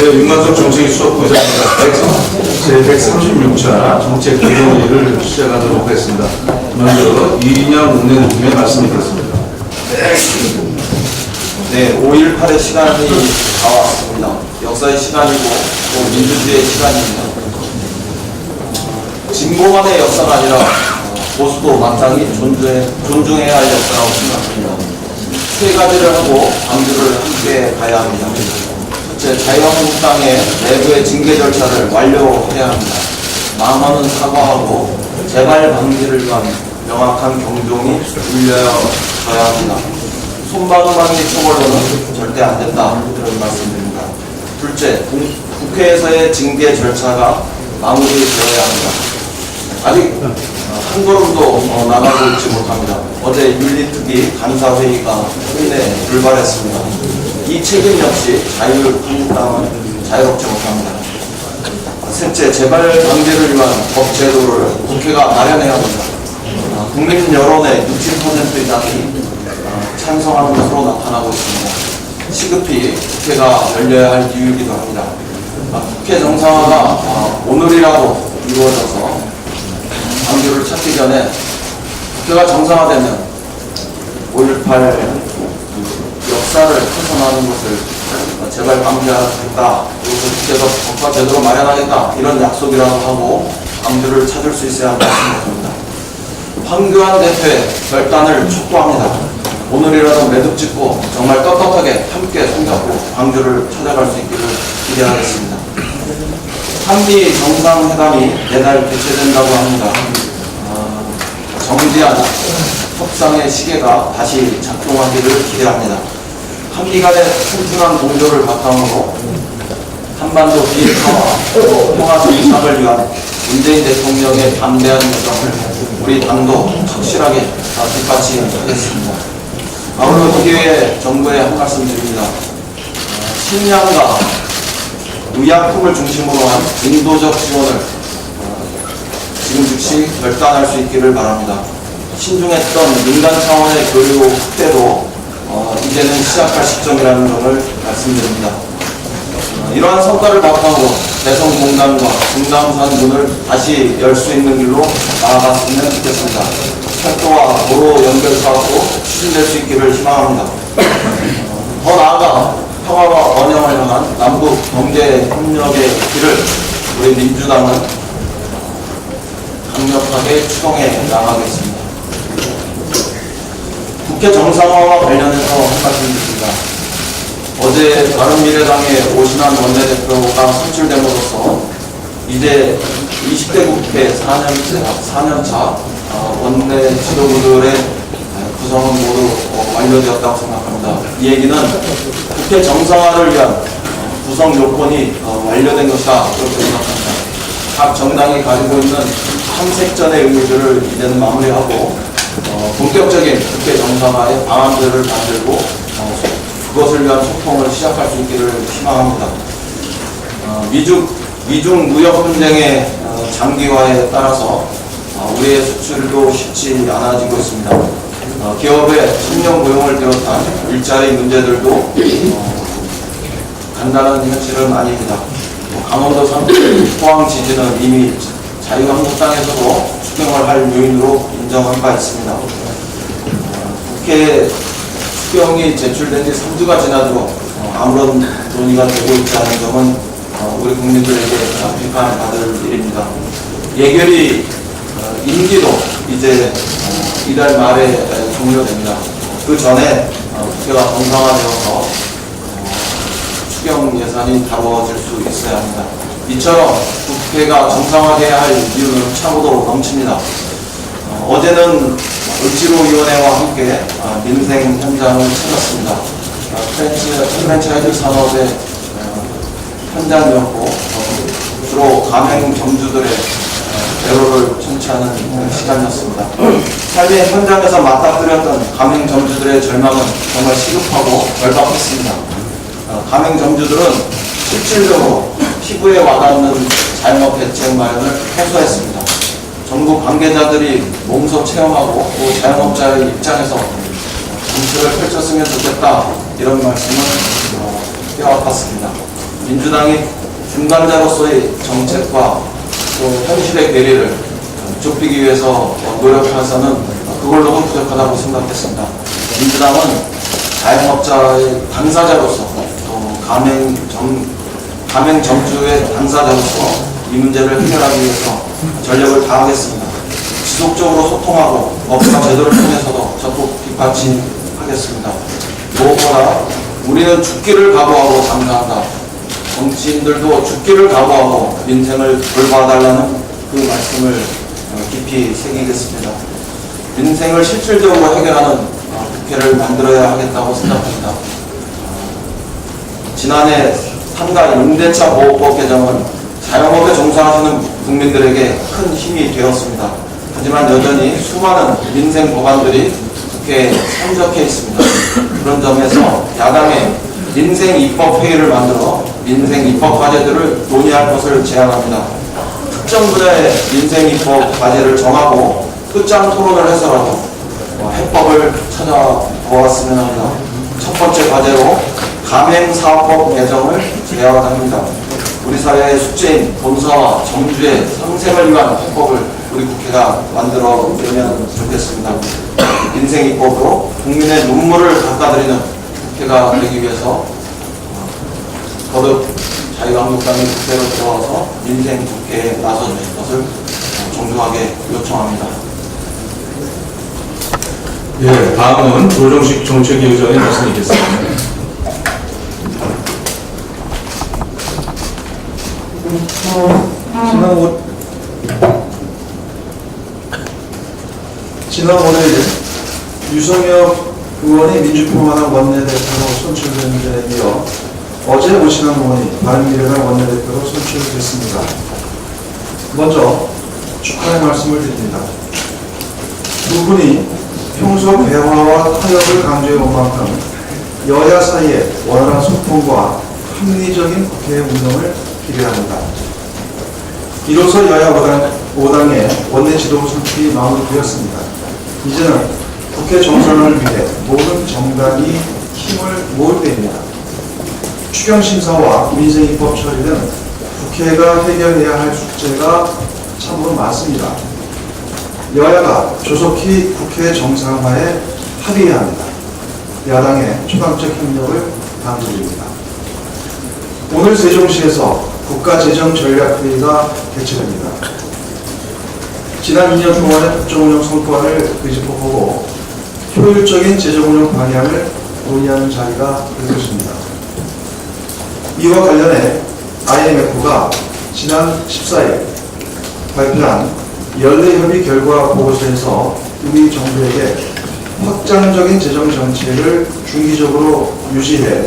윤관석 정책수석부장입니다. 제136차 정책 기본회의를 시작하도록 하겠습니다. 먼저 이인영 운행팀의 말씀드리겠습니다. 네, 5.18의 시간이 다 왔습니다. 역사의 시간이고 또 민주주의의 시간입니다. 진보만의 역사가 아니라 보수도 마땅히 존중해야 할 역사라고 생각합니다. 세 가지를 하고 강조를 함께 가야 합니다. 첫째, 자유한국당의 내부의 징계 절차를 완료해야 합니다. 망언은 사과하고 재발 방지를 위한 명확한 경종이 울려져야 합니다. 손바닥만이 처벌로는 절대 안 된다, 이런 말씀드립니다. 둘째, 국회에서의 징계 절차가 마무리되어야 합니다. 아직 한 걸음도 나가고 있지 못합니다. 어제 윤리특위 감사회의가 끝내 불발했습니다. 이 책임 역시 자유한국당은 자유롭지 못합니다. 셋째, 재발 방지를 위한 법 제도를 국회가 마련해야 합니다. 국민 여론의 60% 이상이 찬성하는 것으로 나타나고 있습니다. 시급히 국회가 열려야 할 이유이기도 합니다. 국회 정상화가 오늘이라도 이루어져서 방주를 찾기 전에 국회가 정상화되면 5.18 역사를 훼손하는 것을 재발 방지하겠다, 그리고 국회에서 법과 제도로 마련하겠다, 이런 약속이라도 하고 방주를 찾을 수 있어야 한다고 생각합니다. 황교안 대표의 결단을 촉구합니다. 오늘이라도 매듭 짓고 정말 떳떳하게 함께 손잡고 광주를 찾아갈 수 있기를 기대하겠습니다. 한미 정상회담이 내달 개최된다고 합니다. 정지한 협상의 시계가 다시 작동하기를 기대합니다. 한미 간의 튼튼한 공조를 바탕으로 한반도 비핵화와 평화 정착을 위한 문재인 대통령의 담대한 여정을 우리 당도 확실하게 뒷받침하겠습니다. 아울러 이 기회에 정부에 한 말씀 드립니다. 식량과 의약품을 중심으로 한 인도적 지원을 지금 즉시 결단할 수 있기를 바랍니다. 신중했던 민간 차원의 교류 확대도 이제는 시작할 시점이라는 점을 말씀드립니다. 이러한 성과를 바탕으로 대성공단과 중남산 문을 다시 열 수 있는 길로 나아갔으면 좋겠습니다. 철도와 도로 연결 사업도 추진될 수 있기를 희망합니다. 더 나아가 평화와 번영을 향한 남북 경제 협력의 길을 우리 민주당은 강력하게 추동해 나가겠습니다. 국회 정상화와 관련해서 한 말씀 드립니다. 어제 바른미래당의 오신환 원내대표가 선출됨으로써 이제 20대 국회 4년차 원내 지도부들의 구성은 모두 완료되었다고 생각합니다. 이 얘기는 국회 정상화를 위한 구성 요건이 완료된 것이다, 그렇게 생각합니다. 각 정당이 가지고 있는 탐색전의 의미들을 이제는 마무리하고 본격적인 국회 정상화의 방안들을 만들고 그것을 위한 소통을 시작할 수 있기를 희망합니다. 미중 무역 분쟁의 장기화에 따라서 우리의 수출도 쉽지 않아지고 있습니다. 기업의 청년 고용을 비롯한 일자리 문제들도 간단한 현실은 아닙니다. 강원도 포항 지진은 이미 자유한국당에서도 추경을 할 요인으로 인정한 바 있습니다. 국회 추경이 제출된 지 3주가 지나도 아무런 논의가 되고 있지 않은 점은 우리 국민들에게 비판을 받을 일입니다. 예결위 임기도 이제 이달 말에 종료됩니다. 그 전에 국회가 정상화되어서 추경 예산이 다뤄질 수 있어야 합니다. 이처럼 국회가 정상화돼야 할 이유는 참으로 넘칩니다. 어제는 을지로위원회와 함께 민생 현장을 찾았습니다. 프랜차이즈 산업의 현장이었고 주로 가맹 점주들의 애로를 청취하는 시간이었습니다. 삶의 현장에서 맞닥뜨렸던 가맹 점주들의 절망은 정말 시급하고 절박했습니다. 가맹점주들은 실질적으로 피부에 와닿는 자영업 대책 마련을 호소했습니다. 전국 관계자들이 몸소 체험하고 또 자영업자의 입장에서 정책을 펼쳤으면 좋겠다 이런 말씀을 뼈아팠습니다. 민주당이 중간자로서의 정책과 또 현실의 괴리를 좁히기 위해서 노력해서는 그걸로는 부족하다고 생각했습니다. 민주당은 자영업자의 당사자로서 또 가맹점주의 당사자로서 이 문제를 해결하기 위해서 전력을 다하겠습니다. 지속적으로 소통하고 업가 제도를 통해서도 적극 뒷받침하겠습니다. 무엇보다 우리는 죽기를 각오하고 장사한다. 정치인들도 죽기를 각오하고 민생을 돌봐달라는 그 말씀을 깊이 새기겠습니다. 민생을 실질적으로 해결하는 국회를 만들어야 하겠다고 생각합니다. 지난해 상가 임대차 보호법 개정은 자영업에 종사하시는 국민들에게 큰 힘이 되었습니다. 하지만 여전히 수많은 민생 법안들이 국회에 산적해 있습니다. 그런 점에서 야당의 민생 입법 회의를 만들어 민생 입법 과제들을 논의할 것을 제안합니다. 특정 분야의 민생 입법 과제를 정하고 끝장 토론을 해서라도 해법을 찾아보았으면 합니다. 첫 번째 과제로 가맹사업법 개정을 제안합니다. 우리 사회의 숙제인 본사와 점주의 상생을 위한 해법을 우리 국회가 만들어내면 좋겠습니다. 민생 입법으로 국민의 눈물을 닦아드리는 국회가 되기 위해서 거듭 자유한국당이 국회로 들어와서 민생 국회에 나서주실 것을 정중하게 요청합니다. 예, 다음은 조정식 정책위 의장의 말씀이겠습니다. 지난 월요일 유성혁 의원이 민주평화당 원내대표로 선출된 데 이어 어제 오신환 의원이 바른미래당 원내대표로 선출됐습니다. 먼저 축하의 말씀을 드립니다. 두 분이 평소 대화와 타협을 강조해온 만큼 여야 사이의 원활한 소통과 합리적인 국회 운영을 기대합니다. 이로써 여야 5당의 원내 지도 선출이 마무리되었습니다. 이제는 국회 정상화를 위해 모든 정당이 힘을 모을 때입니다. 추경심사와 민생입법 처리는 국회가 해결해야 할 숙제가 참으로 많습니다. 여야가 조속히 국회 정상화에 합의해야 합니다. 야당의 초당적 협력을 당부드립니다. 오늘 세종시에서 국가재정전략회의가 개최됩니다. 지난 2년 동안의 국정운영 성과를 끄집어보고 효율적인 재정운영 방향을 논의하는 자리가 될 것입니다. 이와 관련해 IMF가 지난 14일 발표한 연례협의 결과 보고서에서 우리 정부에게 확장적인 재정 정책을 중기적으로 유지해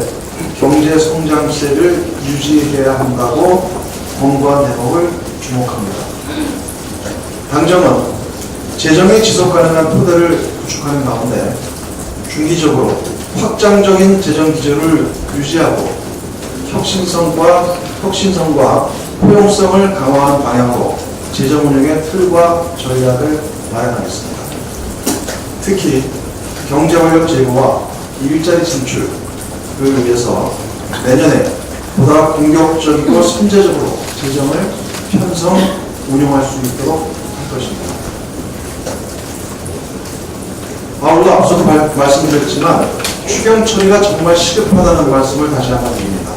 경제 성장세를 유지해야 한다고 권고한 대목을 주목합니다. 당정은 재정의 지속 가능한 토대를 구축하는 가운데 중기적으로 확장적인 재정 기조를 유지하고 혁신성과 포용성을 강화하는 방향으로 재정 운영의 틀과 전략을 마련하겠습니다. 특히 경제활력 제고와 일자리 진출을 위해서 내년에 보다 공격적이고 선제적으로 재정을 편성 운용할 수 있도록 할 것입니다. 아울러 앞서도 말씀드렸지만 추경 처리가 정말 시급하다는 말씀을 다시 한번 드립니다.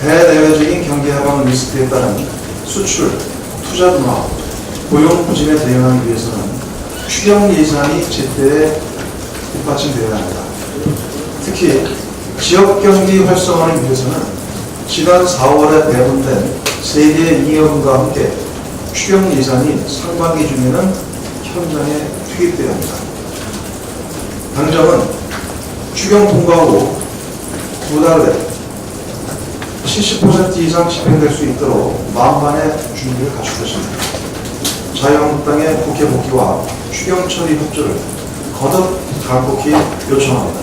대내외적인 경기 하방 리스크에 따른 수출, 투자 둔화, 고용 부진에 대응하기 위해서는 추경 예산이 제때 뒷받침되어야 합니다. 특히 지역 경기 활성화를 위해서는 지난 4월에 배분된 세계 잉여금과 함께 추경 예산이 상반기 중에는 현장에 투입되어야 합니다. 당정은 추경 통과 후 2달 내 70% 이상 집행될 수 있도록 만반의 준비를 갖출 것입니다. 자유한국당의 국회 복귀와 추경 처리 협조를 거듭 간곡히 요청합니다.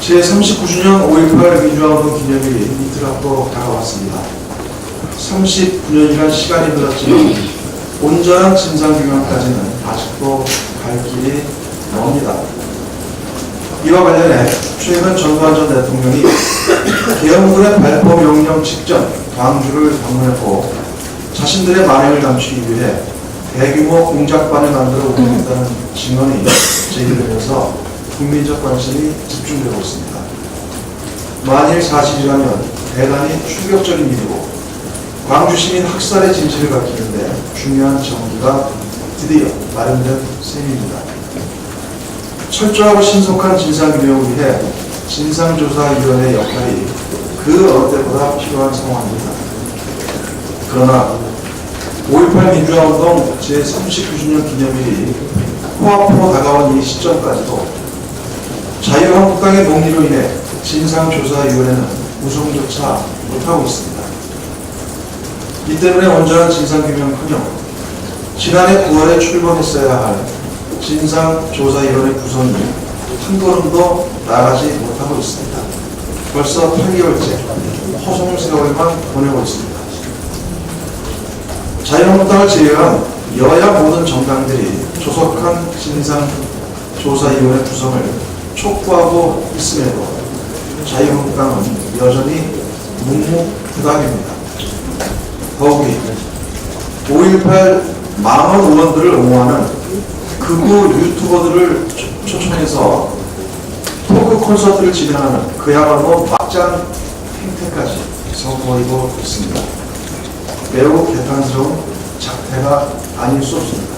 제39주년 5.18 민주화운동 기념일이 이틀 앞으로 다가왔습니다. 39년이란 시간이 흘렀지만 온전한 진상규명까지는 아직도 갈 길이 멉니다. 이와 관련해 최근 전두환 전 대통령이 계엄군의 발포 명령 직전 광주를 방문했고 자신들의 만행을 감추기 위해 대규모 공작반을 만들어 운영했다는 증언이 제기되면서 국민적 관심이 집중되고 있습니다. 만일 사실이라면 대단히 충격적인 일이고 광주 시민 학살의 진실을 밝히는데 중요한 전기가 드디어 마련된 셈입니다. 철저하고 신속한 진상규명을 위해 진상조사위원회의 역할이 그 어느 때보다 필요한 상황입니다. 그러나 5.18 민주화운동 제39주년 기념일이 코앞으로 다가온 이 시점까지도 자유한국당의 논의로 인해 진상조사위원회는 구성조차 못하고 있습니다. 이 때문에 온전한 진상규명은커녕 지난해 9월에 출범했어야 할 진상조사위원회 구성이 한 걸음도 나가지 못하고 있습니다. 벌써 8개월째 허송 세월만 보내고 있습니다. 자유한국당을 제외한 여야 모든 정당들이 조속한 진상조사위원회 구성을 촉구하고 있음에도 자유한국당은 여전히 묵묵부답입니다. 더욱이 5.18 망원 의원들을 옹호하는 극우 유튜버들을 초청해서 토크 콘서트를 진행하는 그야말로 막장 행태까지 선보이고 있습니다. 매우 개탄스러운 작태가 아닐 수 없습니다.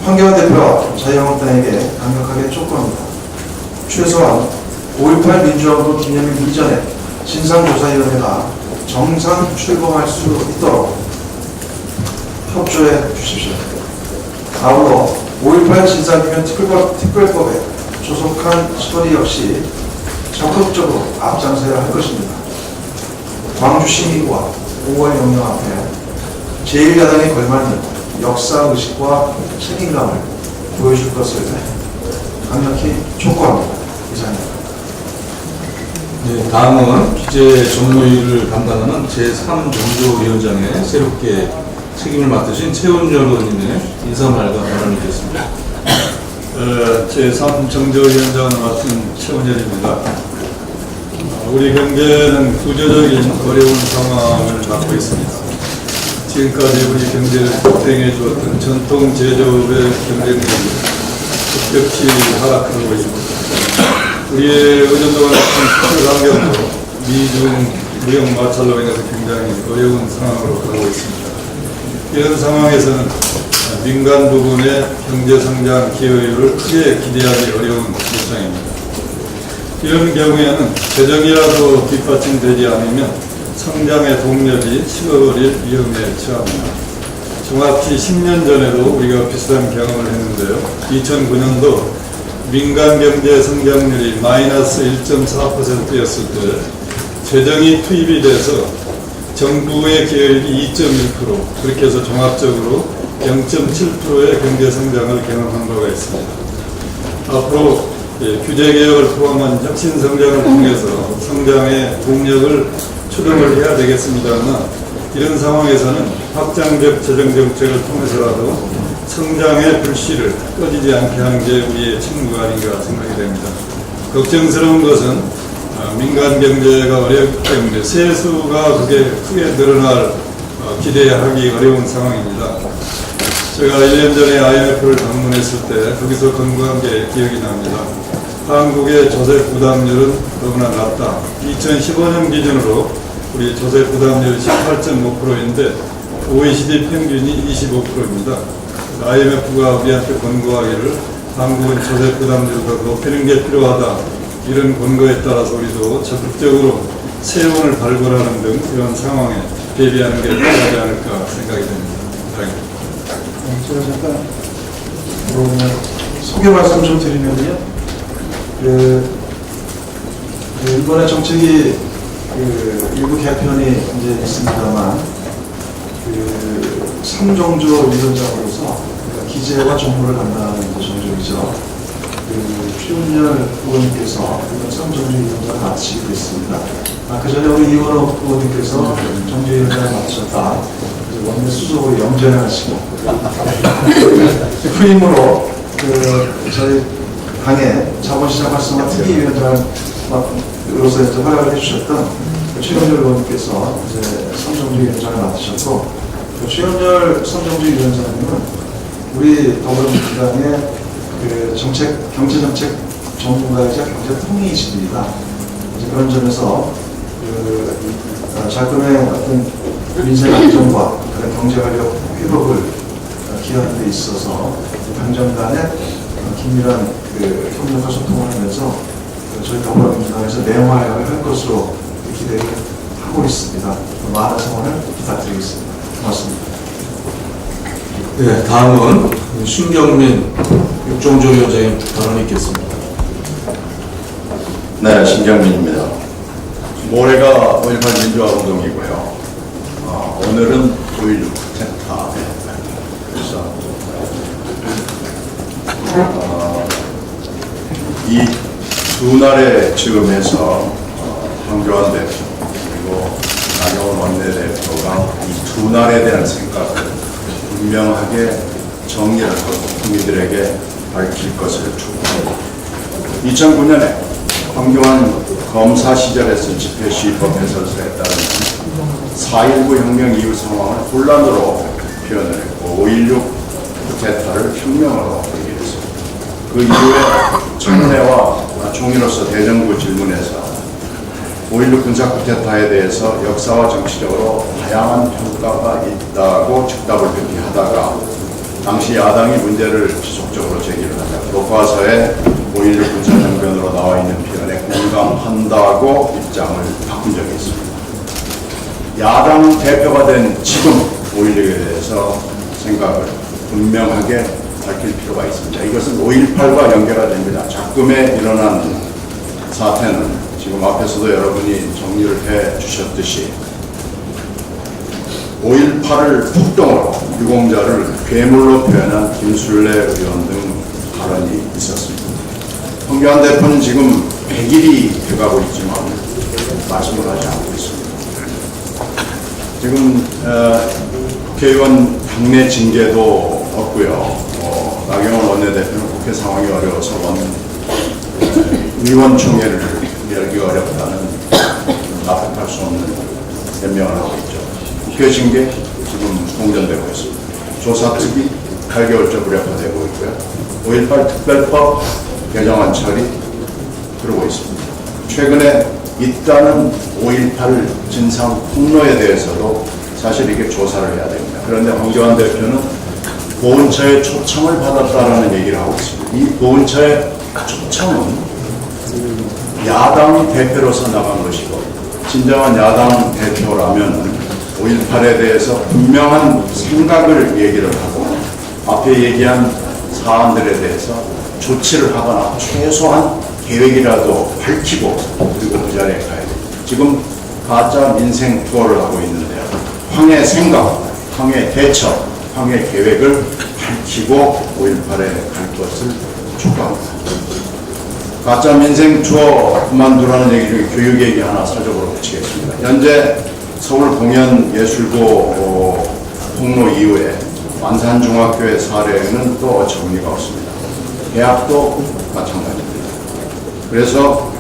황교안 대표와 자유한국당에게 강력하게 촉구합니다. 최소한 5.18 민주화운동 기념일 이전에 진상조사위원회가 정상 출범할 수 있도록 협조해 주십시오. 아울러 5.18 진상규명 특별법의 조속한 처리 역시 적극적으로 앞장서야 할 것입니다. 광주 시민과 공무원 영역 앞에 제1야당에 걸맞는 역사의식과 책임감을 보여줄 것을 강력히 촉구합니다. 이상입니다. 네, 다음은 기재 정무위를 담당하는 제3정조위원장에 새롭게 책임을 맡으신 최은열 의원님의 인사말과 발언이 있겠습니다. 제3정조위원장을 맡은 최은열입니다. 우리 경제는 구조적인 어려운 상황을 맞고 있습니다. 지금까지 우리 경제를 보탬해 주었던 전통 제조업의 경쟁력이 급격히 하락하고 있습니다. 우리의 의존도가 높은 수출 환경도 미중 무역 마찰로 인해서 굉장히 어려운 상황으로 가고 있습니다. 이런 상황에서는 민간 부분의 경제 성장 기여율을 크게 기대하기 어려운 입장입니다. 이런 경우에는 재정이라도 뒷받침되지 않으면 성장의 동력이 식어버릴 위험에 처합니다. 정확히 10년 전에도 우리가 비슷한 경험을 했는데요. 2009년도 민간 경제 성장률이 마이너스 1.4%였을 때 재정이 투입이 돼서 정부의 기여율이 2.1%, 그렇게 해서 종합적으로 0.7%의 경제 성장을 경험한 바가 있습니다. 앞으로 규제개혁을 포함한 혁신 성장을 통해서 성장의 동력을 추동을 해야 되겠습니다만, 이런 상황에서는 확장적 재정정책을 통해서라도 성장의 불씨를 꺼지지 않게 하는 게 우리의 책무가 아닌가 생각이 됩니다. 걱정스러운 것은 민간 경제가 어렵기 때문에 세수가 그게 크게 늘어날 기대하기 어려운 상황입니다. 제가 1년 전에 IMF를 방문했을 때 거기서 건강한 게 기억이 납니다. 한국의 조세 부담률은 너무나 낮다. 2015년 기준으로 우리 조세 부담률이 18.5%인데 OECD 평균이 25%입니다. IMF가 우리한테 권고하기를 한국은 조세 부담률을 더 높이는 게 필요하다. 이런 권고에 따라서 우리도 적극적으로 세원을 발굴하는 등 이런 상황에 대비하는 게 필요하지 않을까 생각이 됩니다. 제가 잠깐 소개 말씀 좀 드리면요. 이번에 정책이 일부 개편이 이제 있습니다만 3정조 위원장으로서 기재와 정보를 담당하는 정조이죠. 최훈열 의원님께서 성정주의위원장을 맡으시게 됐습니다. 그 전에 우리 이원호 의원님께서 정주위원장을 맡으셨다. 원내 수석으로 영전을 하시고 후임으로 저희 당의 자본시장 활성화 특위위원장으로서 활약을 해주셨던 최훈열 의원님께서 이제 성정주의위원장을 맡으셨고, 최훈열 성정주의위원장님은 우리 더불어민주당의 경제정책 전문가이자 경제통이이십니다. 그런 점에서 자금의 어떤 민생 안정과 그런 경제관력 회복을 기하는 데 있어서 당정 간에 긴밀한 협력과 소통을 하면서 저희 더불어민주당에서 맹활약을 할 것으로 기대를 하고 있습니다. 많은 성원을 부탁드리겠습니다. 고맙습니다. 네, 다음은 신경민 육종조 위원장님 발언이 있겠습니다. 네, 신경민입니다. 모레가 5.18 민주화운동이고요. 오늘은 5.16 쿠데타. 그래서 이 두 날의 즈음에서 황교안 대표 그리고 나경원 원내대표가 이 두 날에 대한 생각을 분명하게 정리를 하고 국민들에게 밝힐 것을 촉구합니다. 2009년에 황교안 검사 시절에서 집회 시법 해설서에 따르면 4.19 혁명 이후 상황을 혼란으로 표현을 했고 5.16 쿠데타를 혁명으로 얘기했습니다. 그 이후에 청문회와 총리로서 대정부 질문에서 5.16 군사 쿠데타에 대해서 역사와 정치적으로 다양한 평가가 있다고 즉답을 그렇게 하다가 당시 야당이 문제를 지속적으로 제기를 하자 교과서에 5.16 군사정변으로 나와 있는 표현에 공감한다고 입장을 바꾼 적이 있습니다. 야당 대표가 된 지금 5.16에 대해서 생각을 분명하게 밝힐 필요가 있습니다. 이것은 5.18과 연계가 됩니다. 작금에 일어난 사태는 지금 앞에서도 여러분이 정리를 해 주셨듯이 5.18을 폭동으로 유공자를 괴물로 표현한 김술래 의원 등 발언이 있었습니다. 황교안 대표는 지금 100일이 돼가고 있지만 말씀을 하지 않고 있습니다. 지금 국회의원 당내 징계도 없고요. 나경원 원내대표는 국회 상황이 어려워서 의원총회를 열기 어렵다는 납득할 수 없는 변명을 하고 있죠. 국회 징계 지금 공전되고 있습니다. 조사특위 8개월째 무력화되고 있고요. 5.18 특별법 개정안 처리 그러고 있습니다. 최근에 잇따른 5.18 진상 폭로에 대해서도 사실 이게 조사를 해야 됩니다. 그런데 황교안 대표는 보훈처의 초청을 받았다라는 얘기를 하고 있습니다. 이 보훈처의 초청은 야당 대표로서 나간 것이고 진정한 야당 대표라면 5.18에 대해서 분명한 생각을 얘기를 하고 앞에 얘기한 사안들에 대해서 조치를 하거나 최소한 계획이라도 밝히고 그리고 그 자리에 가야 됩니다. 지금 가짜 민생 투어를 하고 있는데요. 황해 생각, 황해 대처, 황해 계획을 밝히고 5.18에 갈 것을 촉구합니다. 가짜 민생 투어 그만두라는 얘기 중에 교육 얘기 하나 사적으로 붙이겠습니다. 현재 서울 공연예술고 폭로 이후에 완산중학교의 사례는 또 어처구니가 없습니다. 대학도 마찬가지입니다. 그래서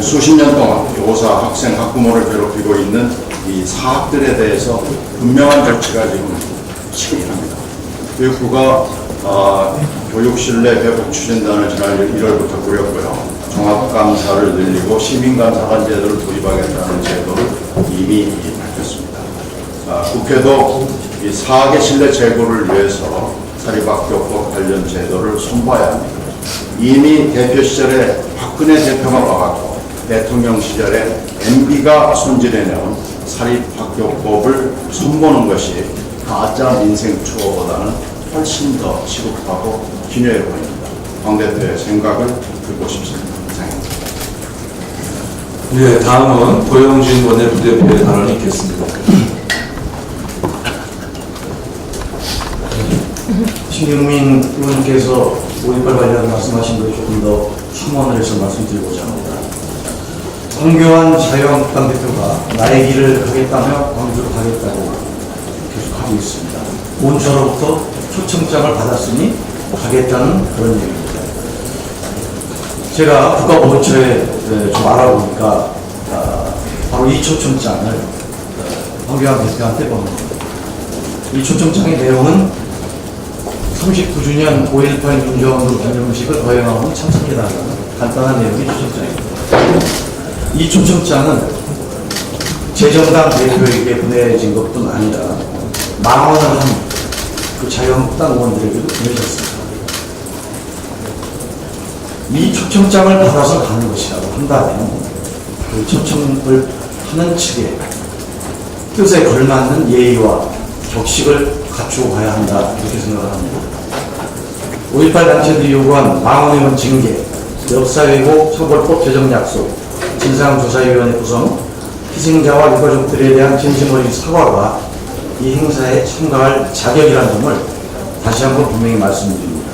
수십 년 동안 교사, 학생, 학부모를 괴롭히고 있는 이 사학들에 대해서 분명한 조치가 지금 시급합니다. 교육부가 교육신뢰 회복 추진단을 지난 1월부터 꾸렸고요. 종합감사를 늘리고 시민감사관 제도를 도입하겠다는 제도를 이미 밝혔습니다. 국회도 이 사학의 신뢰 제고를 위해서 사립학교법 관련 제도를 손봐야 합니다. 이미 대표 시절에 박근혜 대표가 와갖고 대통령 시절에 MB가 손질해내온 사립학교법을 손보는 것이 가짜 민생 추호보다는 훨씬 더 시급하고 기묘해 보입니다. 황 대표의 생각을 듣고 싶습니다. 이상입니다. 네, 다음은 고영진 원내부대표의 발언이 있겠습니다. 신경민 의원께서 5.18 관련 말씀하신 것에 조금 더 첨언을 해서 말씀드리고자 합니다. 황교안 자유한국당 대표가 나의 길을 가겠다며 광주로 가겠다고 계속하고 있습니다. 본처로부터 초청장을 받았으니 가겠다는 그런 얘기입니다. 제가 국가보훈처에 좀 알아보니까 바로 이 초청장을 황교안 대표한테 보낸 겁니다. 이 초청장의 내용은 39주년 5.18 민주화운동 기념식을 거행하고 참석해달라는 간단한 내용의 초청장입니다. 이 초청장은 재정당 대표에게 보내진 것뿐 아니라 망언을 한 그 자유한국당 의원들에게도 보내졌습니다. 이 초청장을 받아서 가는 것이라고 한다면 그 초청을 하는 측의 뜻에 걸맞는 예의와 격식을 갖추고 가야 한다, 이렇게 생각을 합니다. 5.18 단체들이 요구한 망언의 징계, 역사왜곡 처벌법 제정 약속, 진상조사위원회 구성, 희생자와 유가족들에 대한 진심 어린 사과가 이 행사에 참가할 자격이라는 점을 다시 한번 분명히 말씀드립니다.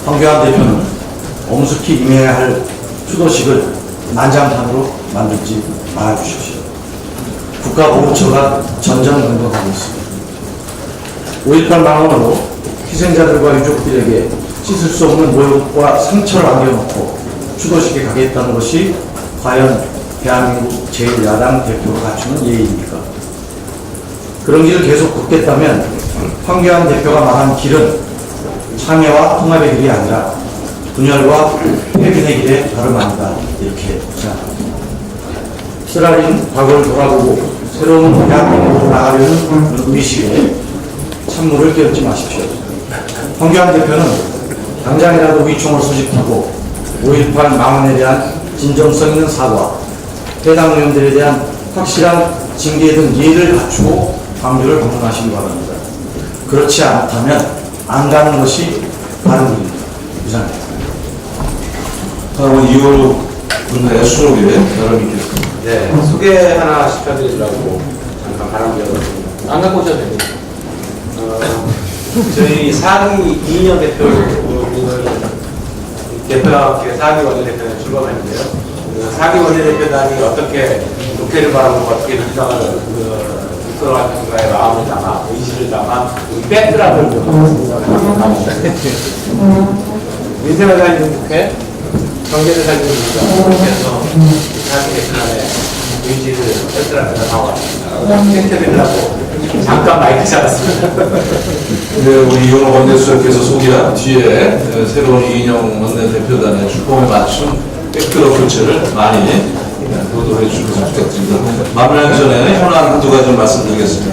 황교안 대표는 엄숙히 임해야 할 추도식을 난장판으로 만들지 말아주십시오. 국가보훈처가 전전긍긍하고 있습니다. 5.18 망언으로 희생자들과 유족들에게 씻을 수 없는 모욕과 상처를 안겨놓고 추도식에 가겠다는 것이 과연 대한민국 제1야당 대표가 갖추는 예의입니까? 그런 길을 계속 걷겠다면 황교안 대표가 말한 길은 참여와 통합의 길이 아니라 분열과 회빈의 길에 다름 아니다, 이렇게 생각합니다. 쓰라린 과거를 돌아보고 새로운 대한민국으로 나가려는 의식에 찬물을 끼얹지 마십시오. 황교안 대표는 당장이라도 위총을 소집하고 5.18 망언에 대한 진정성 있는 사과, 해당 의원들에 대한 확실한 징계 등 예의를 갖추고 광주를 방문하시기 바랍니다. 그렇지 않다면 안 가는 것이 바른 길입니다. 이상입니다. 다음은 2월 분의 수록에 나를 믿겠습니다. 네, 소개 하나 시켜드리려고 잠깐 바람드렸습니다. 안 갖고 오셔도 됩니다. 저희 사기 이인영 대표와 사기 원내대표는 출범했는데요. 사기 원내대표단이 어떻게 국회를 바라보고 어떻게 민주당을 이끌어가는가에 마음을 담아, 의지를 담아, 우리 백드랍을 민생을 살리는 국회, 경제를 살리는 민주당, 그래서 사기 개편안에 의지를 백드랍에서 나왔습니다. 캔트리라고 잠깐 마이크 잡았습니다. 네, 우리 이용호 원내수석께서 소개한 뒤에 새로운 이인영 원내대표단의 출범에 맞춘 백드랍 교체를 많이 보도해 주셔서 부탁드립니다. 마무리하기 전에 현안 한두 가지 말씀드리겠습니다.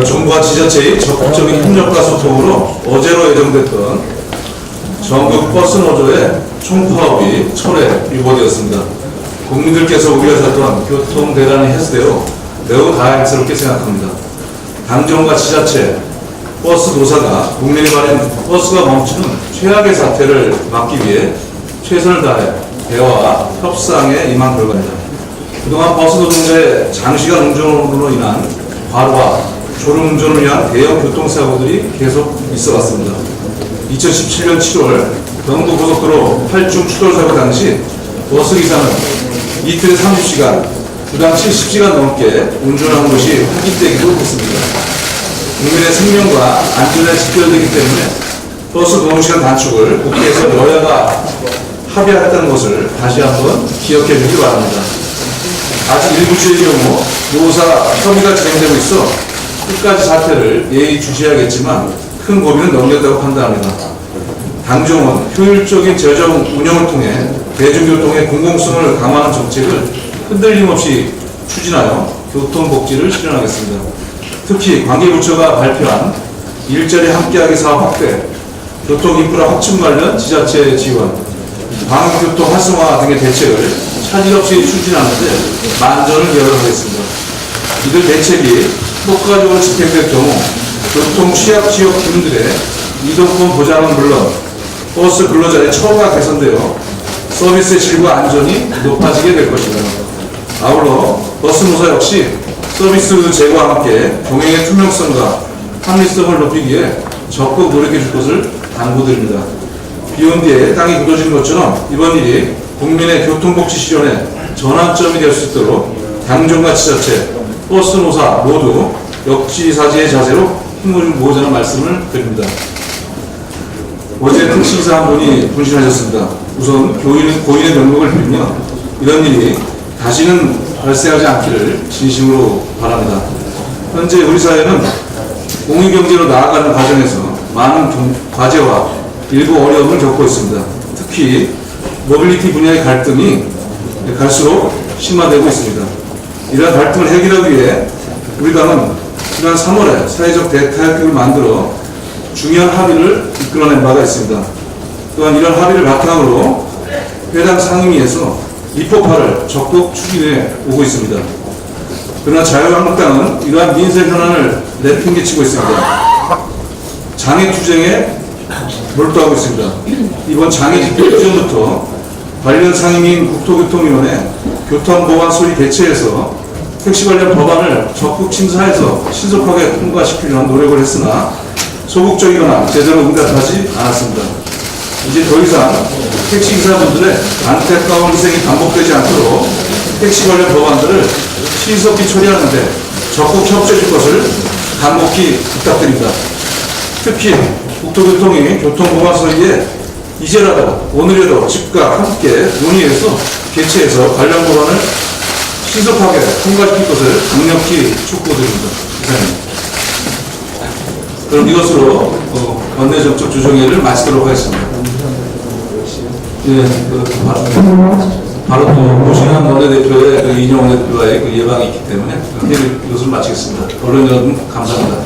정부와 지자체의 적극적인 협력과 소통으로 어제로 예정됐던 전국 버스 노조의 총파업이 철회 유보되었습니다. 국민들께서 우려하셨던 교통 대란이 해소되어 매우 다행스럽게 생각합니다. 당정과 지자체, 버스 노사가 국민이 말인 버스가 멈추는 최악의 사태를 막기 위해 최선을 다해 대화와 협상에 임한 결과입니다. 그동안 버스 노동자의 장시간 운전으로 인한 과로와 졸음운전을 위한 대형 교통사고들이 계속 있어왔습니다. 2017년 7월 경부고속도로 8중 추돌사고 당시 버스 기사는 이틀 30시간, 주당 70시간 넘게 운전한 것이 확인되기도 했습니다. 국민의 생명과 안전에 직결되기 때문에 버스 노동시간 단축을 국회에서 여야가 합의했다는 것을 다시 한번 기억해 주기 바랍니다. 아직 일부 주의 경우 노사 협의가 진행되고 있어 끝까지 사태를 예의주시해야겠지만 큰 고민은 넘겼다고 판단합니다. 당정은 효율적인 재정 운영을 통해 대중교통의 공공성을 강화하는 정책을 흔들림 없이 추진하여 교통복지를 실현하겠습니다. 특히 관계부처가 발표한 일자리 함께하기 사업 확대, 교통인프라 확충 관련 지자체 지원, 광교통 활성화 등의 대책을 차질 없이 추진하는데 만전을 기하겠습니다. 이들 대책이 효과적으로 집행될 경우 교통 취약 지역 주민들의 이동권 보장은 물론 버스 근로자의 처우가 개선되어 서비스의 질과 안전이 높아지게 될 것입니다. 아울러 버스 노사 역시 서비스 제고와 함께 동행의 투명성과 합리성을 높이기에 적극 노력해 줄 것을 당부드립니다. 비온 뒤에 땅이 굳어지는 것처럼 이번 일이 국민의 교통복지 실현의 전환점이 될 수 있도록 당정과 지자체, 버스 노사 모두 역지사지의 자세로 힘을 모으자는 말씀을 드립니다. 어제 택시기사 한 분이 분신하셨습니다. 우선 고인의 명복을 빌며 이런 일이 다시는 발생하지 않기를 진심으로 바랍니다. 현재 우리 사회는 공유경제로 나아가는 과정에서 많은 과제와 일부 어려움을 겪고 있습니다. 특히 모빌리티 분야의 갈등이 갈수록 심화되고 있습니다. 이러한 갈등을 해결하기 위해 우리 당은 지난 3월에 사회적 대타협을 만들어 중요한 합의를 이끌어낸 바가 있습니다. 또한 이런 합의를 바탕으로 해당 상임위에서 입법화를 적극 추진해 오고 있습니다. 그러나 자유한국당은 이러한 민생 현안을 내팽개치고 있습니다. 장애 투쟁에 몰두하고 있습니다. 이번 장애 집회 이전부터 관련 상임위인 국토교통위원회 교통보안 소위 개최해서 택시 관련 법안을 적극 심사해서 신속하게 통과시키려는 노력을 했으나 소극적이거나 제대로 응답하지 않았습니다. 이제 더 이상 택시기사분들의 안타까운 희생이 반복되지 않도록 택시 관련 법안들을 신속히 처리하는데 적극 협조해 줄 것을 간곡히 부탁드립니다. 특히 국토교통위 교통보안 소위에 이제라도 오늘에도 즉각 함께 논의해서 개최해서 관련 법안을 신속하게 통과시킬 것을 강력히 촉구드립니다. 이상입니다. 그럼 이것으로 원내정책 조정회를 마치도록 하겠습니다. 예, 바로 또 모신한 원내대표의 이인영 원내대표와의 그 예방이 있기 때문에 이것을 마치겠습니다. 언론 여러분 감사합니다.